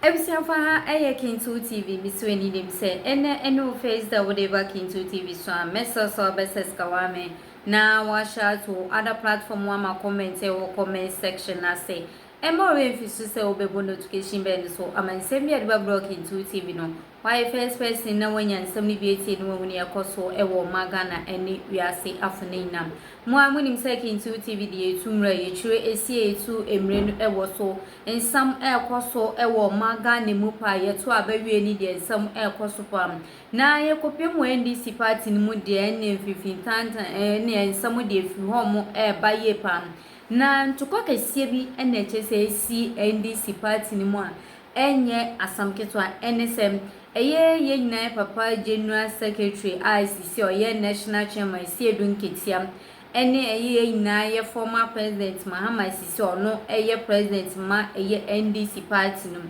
Ebusiafa ha Kintu TV bisweni dem se ene face da whatever Kintu TV so so beses kawame na wa share to other platform wa ma comment comment section na say more refisu se obebo notification bell so amansem ya de blog Kintu TV no why first person na wanya nsem ni bieti no woni yakoso ewo magana ene wiase afune nam mo amunim se Kintu TV de etumra yechire esi etu emre no ewo so ensam ekoso ewo magana mu pa yeto abawie ni de ensam ekoso pam na yekopem NDC party ni mu de ene fifintantan ene ensam de fi homo baye pam na ntoko kesie bi ene chese esi NDC party ni mu a enye asamketwa NSM ye nyina papa general secretary ICC oye national chairman Siedun Ketiam ene ye nyina ye former president Mahama Sisi ono ye president ma ye NDC party no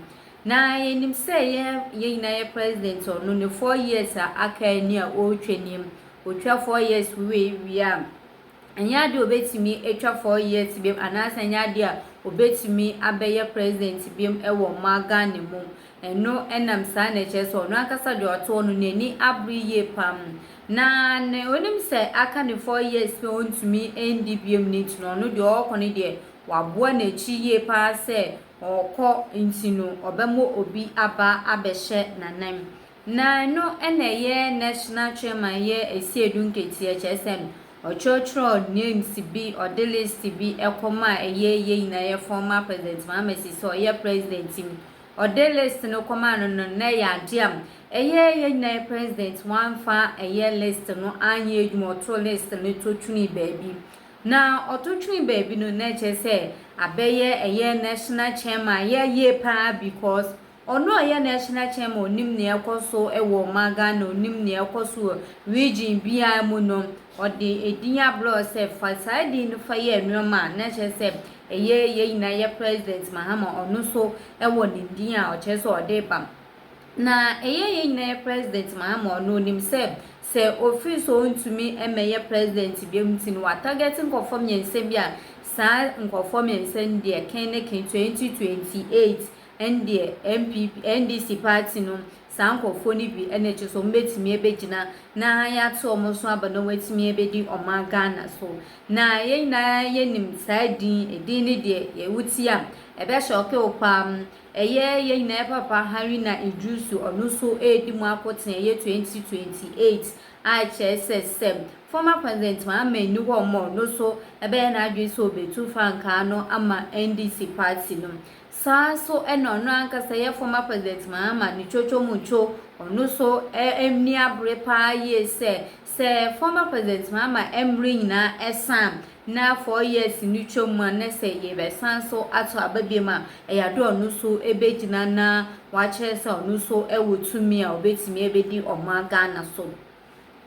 na yenim se ye nyina ye president ono ne 4 years aka ni a otwenim otwa 4 years we am anya de obetimi etwa 4 years biem anasa anya de a obetimi abeye president biem ewo maga ne mu eno enam sa na cheso no akasa de oto no nani abriye pam na ne onim se aka ne 4 years pe ontumi endi biem ni tuno no de okone de waboa na chi ye pa se okọ ntino obemo obi aba abehye nanan na no eneye national chairman ye Siedun Ketiam chesem ochochro names bi or list bi ekoma ye na ye former president Mahama Sisi ye president him or list no command no na ya diam ye na president one fa ye list no anye edwumoto list no totuni baby na ototuni baby no na che say abeye ye national chairman ye pa because ono ye national chairman onim ne ekoso ewo maga na onim ne ekoso region bia mu no ode edinya blo se fasadi no fa ye noma na che se ye na ye president Mahama ono so ewo nindia o che so ode bam na ye na president Mahama ono nim se office ontumi emeye president biamtin wa targeting conform yense bia sa conform yense ndie ken 2028 ndie MPP NDC party no sankofo ni bi eneche so mbetimi ebegina na ya to omoso abano wetimi ebedi omaga na so na ye nim sadi edin ni de ye wutia ebe shoke opam ye na papa Haruna Idrisu onuso edimu akoten ye 2028 HSSM former president Mahama ni wo mo no so ebe na adwiso betu fanka no ama NDC party no so eno no ankasa ye former president Mahama ni chocho mucho ono so emni abre pa ye se former president Mahama emri nyina esam na 4 years ni chomu na se ye be san so ato ababema eyado ono so ebegina na wa chese ono so ewotumi a obetimi ebedi omaga na so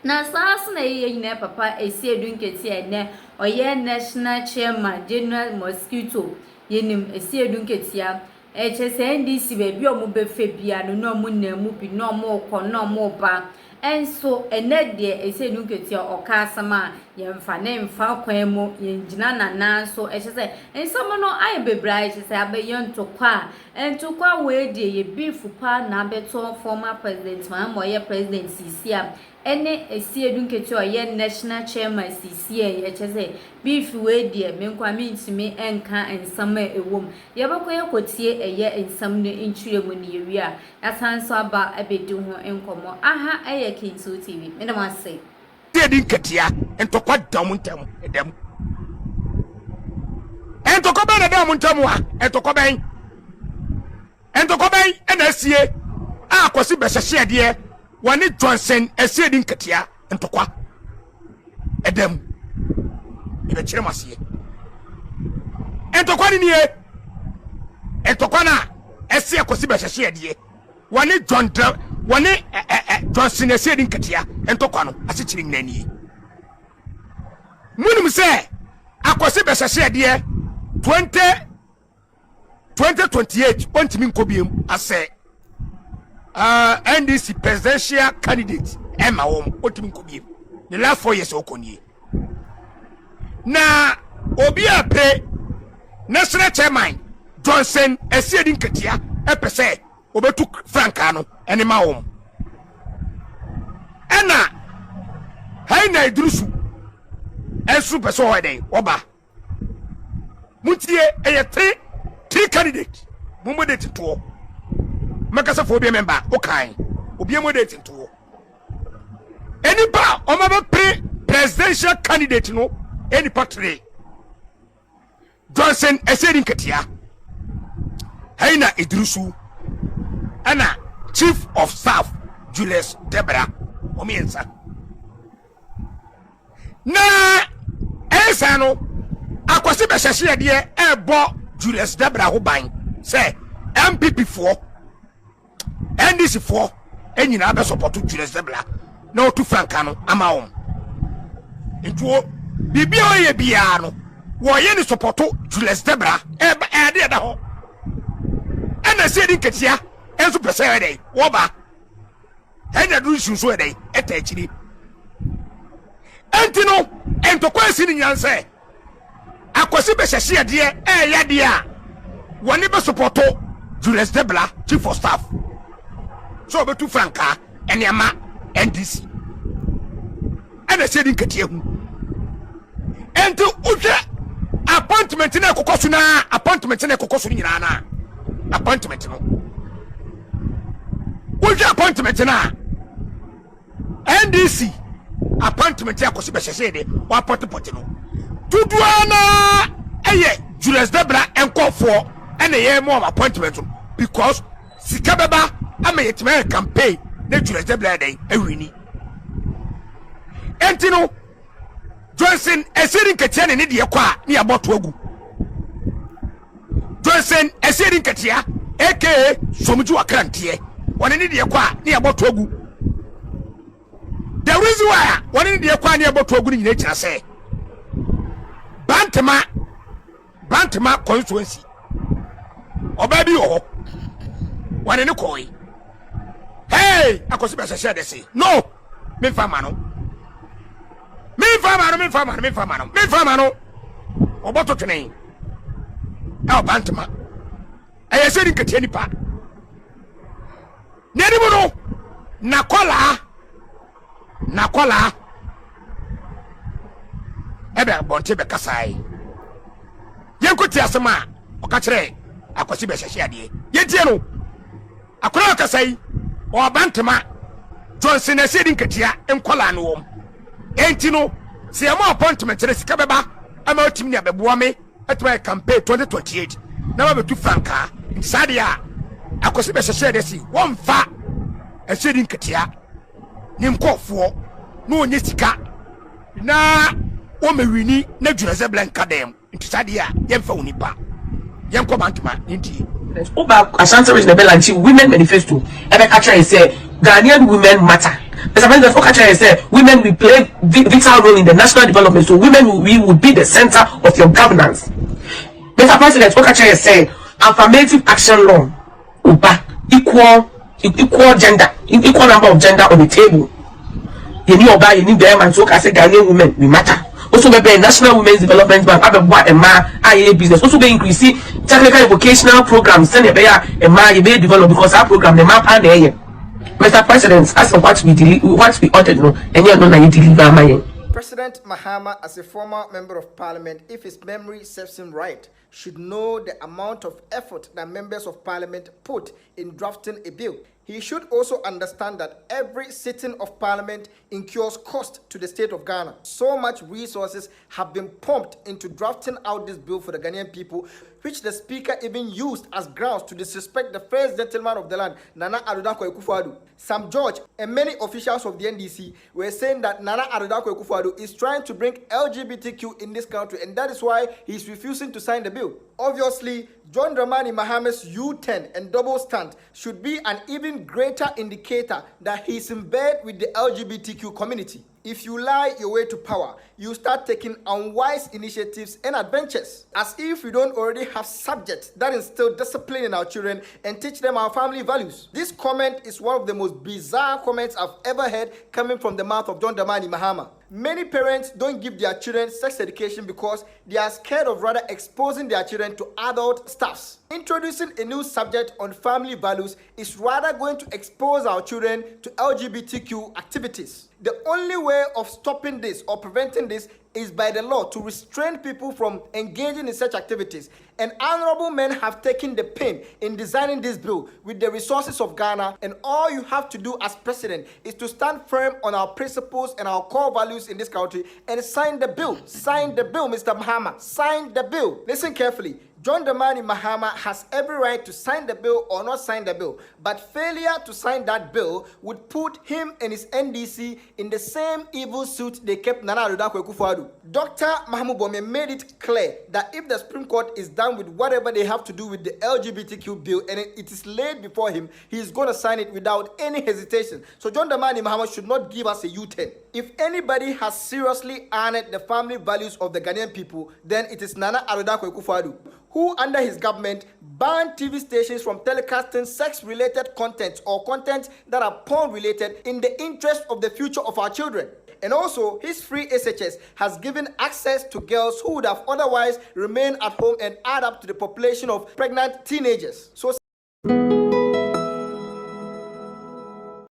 na sas na ye nyina papa Siedun Ketiam ne oye national chairman general mosquito yenim Siedun Ketiam chese NDC be omo be fe bia no omo na mu bi no omo ko no omo ba enso enede Siedun Ketiam okasama yemfa ne mfa kwan mu yenjina nana so chese ensomo no aye bebrai chese ntokwa we de ye beef pa na beto former president Mahama ye president Sisi ene Siedun Ketiam ye national chairman Sisi ye chese beef we de menkwa mintimi enka ensama ewom ye bakoye kotie eye ensam no ntwire mu ne yewia yasanso aba abedi ho enkomo aha eye Kintu TV me dem ase Siedun Ketiam entokwa damuntam edem entokwa ba na damuntam a entokwa ben ena sie akwasi behye de wani Johnson Siedun Ketiam entokwa edem ibe kire masie entokwa ni nie entokwa na esie akwasi behye de wani Johnson Siedun Ketiam entokwa no asichiri nani munum se akwasi behye de 2028 ontimi nkobiem ase NDC presidential candidate Emma Wom ontimi nkobiem the last 4 years okoni na obi apre national chairman Johnson Siedun Ketiam epese obetu franka no ene ma wo ena haina idrusu ensu peso hoden oba mutie eye three candidate mumodate to makasa fo obi member okan obi modate to any ba o ma be presidential candidate no any party Johnson Esedi Nketia haina idrusu ana chief of staff Julius Debra omiensa na esa no akwase be hyehye de ebo Julius Debra ho ban say MPP 4 NDC 4 enyina be support Julius Debra na otu franka no ama won ntuo bibia oye bia no wo ye ni support Julius Debra e de da ho ana Esedi Nketia enso pese dey wo ba ena du sunso e dey eta akiri entino entokwa esi ni nyanse akwasi be hyehye de ya de a woni be support Julius Debra chief of staff so betu franka ene ama NDC ana Esedi Nketia hu enti uhwe appointment na kokosu na appointment na kokosu nyina na appointment no uhwe appointment na NDC appointment ya kosi be hyehye de wa potpot no tuduana eye Julius Debra enkofo ene ye mo appointment because sikabeba ama yetima campaign na Julius Debra dey awini entino Johnson Esedi Nketia ne de kwa ne aboto agu Johnson Esedi Nketia aka Somju Akrantie woni ne de kwa ne aboto agu the reason why woni ne de kwa ne aboto agu ni nyina kira say Bantama constituency oba bi wo woni ne koi hey akosi be hyehye de say no me fama no oboto twene e Bantama e Esedi Nketia nipa neni mu no nakola ebe bonte be kasai yenkoti asema oka kire akwasi be hyehye ade yetie no akora kasai o Bantama Johnson Esedi Nketia enkola no wom enti no se am appointment re sika beba ama otimi ne abeboa me atuma campaign 2028 na ba betu franka insade a akwasi be hyehye de si wonfa Esedi Nketia nimkofo no onye sika na o mewini na Julius Debra nkadem insade a yemfa unipa yemko Bantama nti Oba Ashanti Regional Belanchi Women Manifesto ebe catcher say Ghanaian women matter. Mr. President Okacha say women will play vital role in the national development, so women will be the center of your governance. Mr. President Okacha say affirmative action law Oba equal gender, equal number of gender on the table. You need Oba, you need them, and so I say Ghanaian women we matter. Also be National Women's Development Bank abe IA business. Also be increasing technical vocational programs. Send be you be develop because our program the map and there. Mr. President, as for what we ordered no, and you know na you deliver my. President Mahama, as a former member of parliament, if his memory serves him right, should know the amount of effort that members of parliament put in drafting a bill. He should also understand that every sitting of parliament incurs cost to the state of Ghana. So much resources have been pumped into drafting out this bill for the Ghanaian people, which the speaker even used as grounds to disrespect the first gentleman of the land, Nana Addo Dankwa Akufo-Addo. Sam George and many officials of the NDC were saying that Nana Addo Dankwa Akufo-Addo is trying to bring LGBTQ in this country, and that is why he is refusing to sign the bill. Obviously, John Dramani Mahama's U-turn and double stand should be an even greater indicator that he is in bed with the LGBTQ community. If you lie your way to power, you start taking unwise initiatives and adventures, as if we don't already have subjects that instill discipline in our children and teach them our family values. This comment is one of the most bizarre comments I've ever heard coming from the mouth of John Dramani Mahama. Many parents don't give their children sex education because they are scared of rather exposing their children to adult stuffs. Introducing a new subject on family values is rather going to expose our children to LGBTQ activities. The only way of stopping this or preventing this is by the law to restrain people from engaging in such activities. And honorable men have taken the pain in designing this bill with the resources of Ghana, and all you have to do as president is to stand firm on our principles and our core values in this country and sign the bill. Sign the bill, Mr. Mahama. Sign the bill. Listen carefully. John Dramani Mahama has every right to sign the bill or not sign the bill, but failure to sign that bill would put him and his NDC in the same evil suit they kept Nana Addo Dankwa Akufo-Addo. Dr. Mahamudu Bawumia made it clear that if the Supreme Court is done with whatever they have to do with the LGBTQ bill and it is laid before him, he is going to sign it without any hesitation. So John Dramani Mahama should not give us a U-turn. If anybody has seriously honored the family values of the Ghanaian people, then it is Nana Addo Dankwa Akufo-Addo, who under his government banned TV stations from telecasting sex-related content or content that are porn-related in the interest of the future of our children. And also, his free SHS has given access to girls who would have otherwise remained at home and add up to the population of pregnant teenagers. So